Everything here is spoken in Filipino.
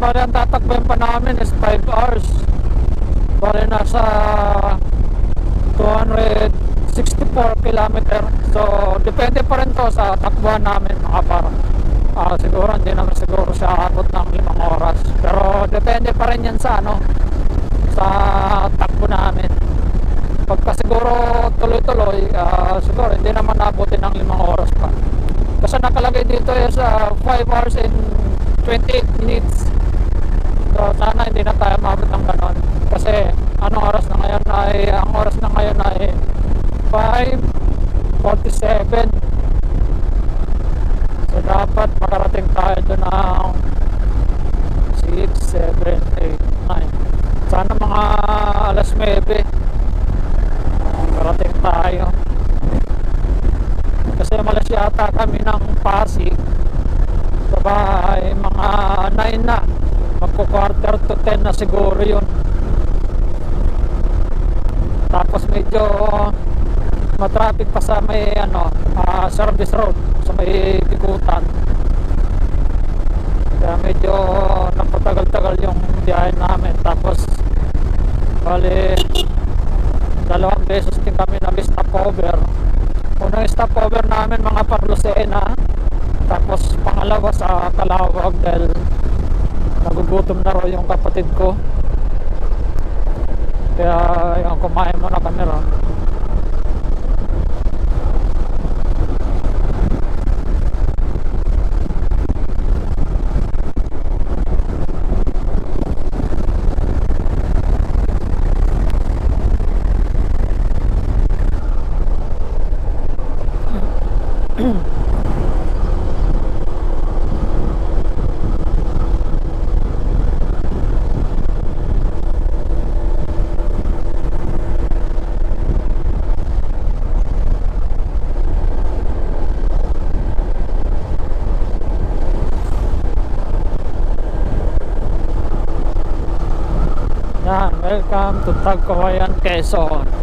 bali ang tatakbuhin pa namin is 5 hours. Bali nasa 264 kilometer. So depende pa rin to sa takbuhan namin mga par. Siguro hindi naman siguro siya abot ng 5 oras. Pero depende pa rin yan sa ano, sa takbo namin. Pagka siguro tuloy-tuloy, siguro hindi naman nabutin ng 5 oras pa. Kasi nakalagay dito is 5 hours and 28 minutes. So sana hindi na tayo mabot ng ganon. Kasi ang oras na ngayon ay 5:47. So dapat makarating tayo doon ng 6, 7, 8, 9. Sana mga alas 9 makarating tayo. Kasi malas yata kami ng Pasig. So ay mga 9 na. Magko-quarter to 10 na siguro yun. Tapos medyo matraffic pa sa may service road, sa may Bikutan. Kaya medyo napatagal-tagal yung biyahe namin. Tapos bali 2 beses din kami nag-stopover. Unang stopover namin mga Parlosena, tapos pangalawa sa Calawag dahil nagugutom na raw yung kapatid ko. Kaya yung kumain muna kami raw. Yan, welcome to Tagkawayan, Quezon.